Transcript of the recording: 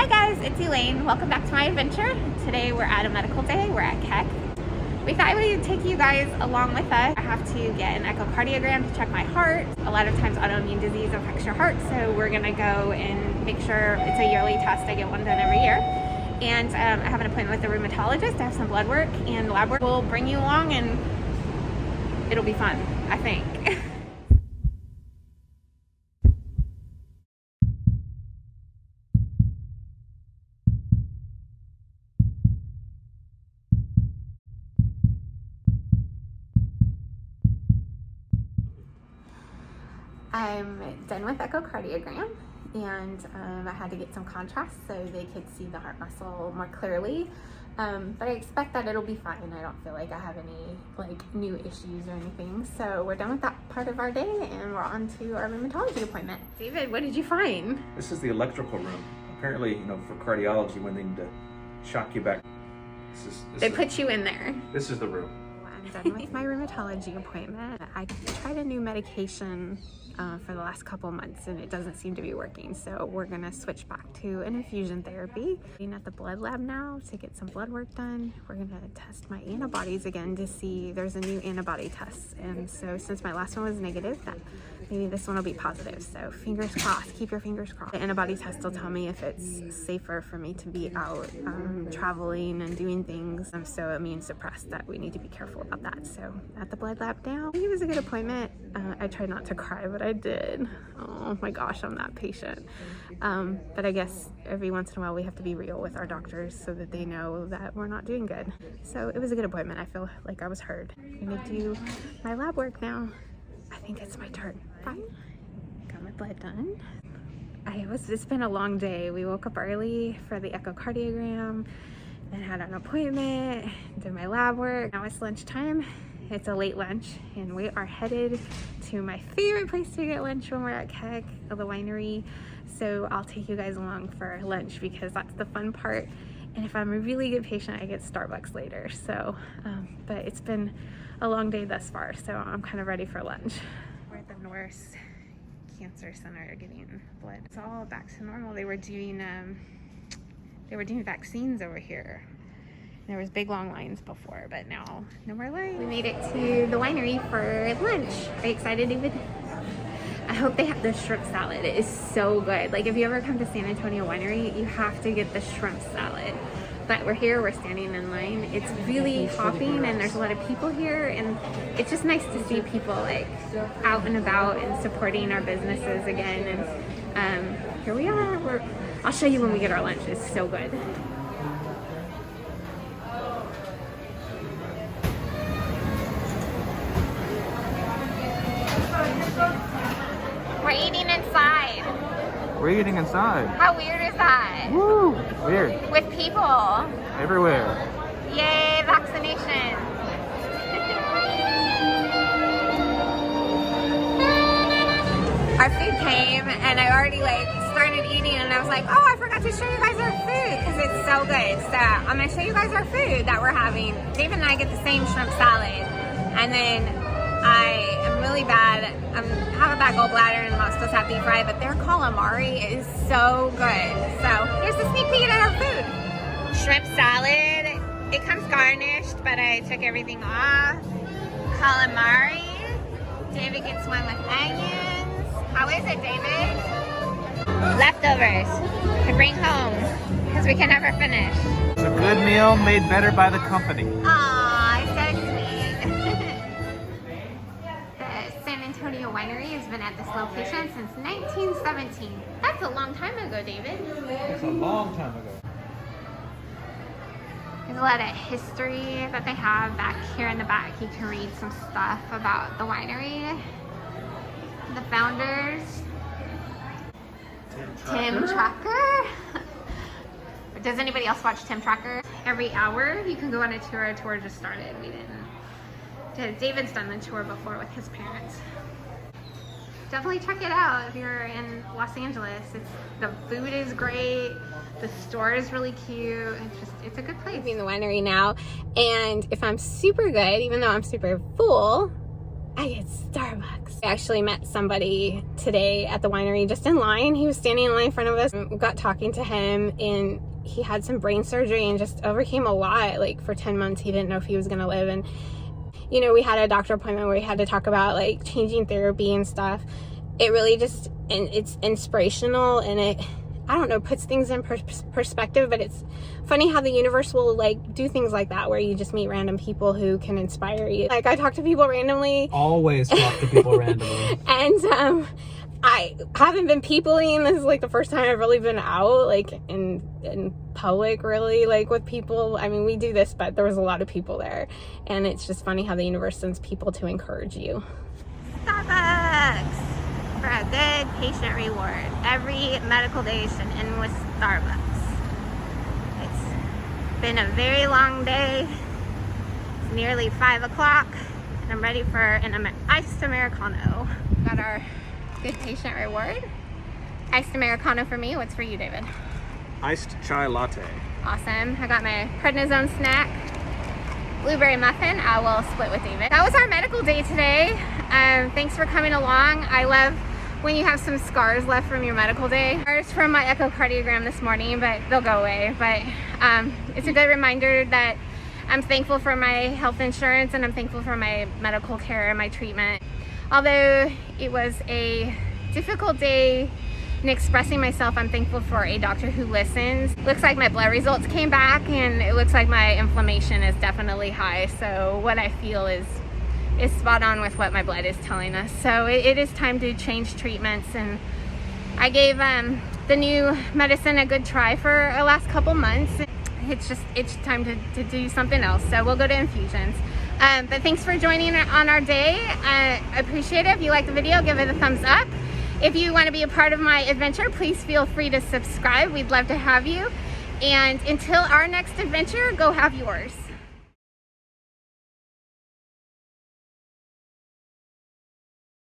Hi guys, it's Elaine. Welcome back to my adventure. Today we're at a medical day. We're at Keck. We thought we would take you guys along with us. I have to get an echocardiogram to check my heart. A lot of times autoimmune disease affects your heart, so we're gonna go and make sure it's a yearly test. I get one done every year. And I have an appointment with a rheumatologist to have some blood work and lab work. We'll bring you along and it'll be fun, I think. I'm done with echocardiogram, and I had to get some contrast so they could see the heart muscle more clearly. But I expect that it'll be fine. I don't feel like I have any new issues or anything. So we're done with that part of our day, and we're on to our rheumatology appointment. David, what did you find? This is the electrical room. Apparently, for cardiology, when they need to shock you back, They put you in there. This is the room. I'm done with my rheumatology appointment. I tried a new medication for the last couple months and it doesn't seem to be working, so we're gonna switch back to an infusion therapy. I'm at the blood lab now to get some blood work done. We're gonna test my antibodies again to see there's a new antibody test, and so since my last one was negative, that maybe this one will be positive, so fingers crossed. Keep your fingers crossed. The antibody test will tell me if it's safer for me to be out traveling and doing things. I'm so immune suppressed that we need to be careful about that. So at the blood lab now. I think it was a good appointment. I tried not to cry, but I did. Oh my gosh, I'm that patient. But I guess every once in a while we have to be real with our doctors so that they know that we're not doing good. So it was a good appointment. I feel like I was heard. I'm gonna do my lab work now. I think it's my turn. Fine. Got my blood done. It's been a long day. We woke up early for the echocardiogram, then had an appointment, did my lab work. Now it's lunchtime. It's a late lunch, and we are headed to my favorite place to get lunch when we're at Keck, the winery. So I'll take you guys along for lunch because that's the fun part. And if I'm a really good patient, I get Starbucks later. So, but it's been a long day thus far, so I'm kind of ready for lunch. We're at the Norris Cancer Center getting blood. It's all back to normal. They were doing vaccines over here. There was big long lines before, but now no more lines. We made it to the winery for lunch. Are you excited, David? I hope they have the shrimp salad. It is so good. Like if you ever come to San Antonio Winery, you have to get the shrimp salad. But we're here, we're standing in line. It's really hopping and there's a lot of people here, and it's just nice to see people out and about and supporting our businesses again. And here we are. I'll show you when we get our lunch. It's so good. We're eating inside. We're eating inside. How weird is that? Woo! Weird. With people. Everywhere. Yay, vaccination. Our food came and I already started eating, and I was like, oh, I forgot to show you guys our food because it's so good. So I'm gonna show you guys our food that we're having. David and I get the same shrimp salad, and then I am really bad. I have a bad gallbladder and I'm not supposed to have beef fry, but their calamari is so good. So here's a sneak peek at our food. Shrimp salad. It comes garnished, but I took everything off. Calamari. David gets one with onions. How is it, David? Leftovers to bring home because we can never finish. It's a good meal made better by the company. Aww, so sweet. The San Antonio Winery has been at this location since 1917. That's a long time ago, David. It's a long time ago. There's a lot of history that they have back here in the back. You can read some stuff about the winery, the founders. Tim Tracker. Does anybody else watch Tim Tracker? Every hour you can go on a tour. Our tour just started. We didn't. David's done the tour before with his parents. Definitely check it out if you're in Los Angeles. The food is great. The store is really cute. It's a good place. I'm in the winery now, and if I'm super good, even though I'm super full, I get Starbucks. I actually met somebody today at the winery just in line. He was standing in line in front of us. We got talking to him, and he had some brain surgery and just overcame a lot. Like for 10 months, he didn't know if he was gonna live. And you know, we had a doctor appointment where we had to talk about like changing therapy and stuff. It really just, and it's inspirational, and it, I don't know, puts things in perspective. But it's funny how the universe will like do things like that, where you just meet random people who can inspire you. Like I talk to people randomly. Always talk to people randomly. And I haven't been peopling. This is like the first time I've really been out like in public, really, like with people. I mean, we do this, but there was a lot of people there, and it's just funny how the universe sends people to encourage you. Starbucks for a good patient reward. Every medical day should end with Starbucks. It's been a very long day. It's nearly 5 o'clock, and I'm ready for an iced Americano. Got our good patient reward. Iced Americano for me. What's for you, David? Iced chai latte. Awesome. I got my prednisone snack, blueberry muffin. I will split with David. That was our medical day today. Thanks for coming along. I love when you have some scars left from your medical day. Scars from my echocardiogram this morning, but they'll go away. But it's a good reminder that I'm thankful for my health insurance, and I'm thankful for my medical care and my treatment. Although it was a difficult day in expressing myself, I'm thankful for a doctor who listens. Looks like my blood results came back, and it looks like my inflammation is definitely high. So what I feel is spot on with what my blood is telling us. So it is time to change treatments, and I gave the new medicine a good try for the last couple months. It's time to do something else. So we'll go to infusions. But thanks for joining on our day. I appreciate it. If you like the video, give it a thumbs up. If you want to be a part of my adventure, please feel free to subscribe. We'd love to have you. And until our next adventure, go have yours.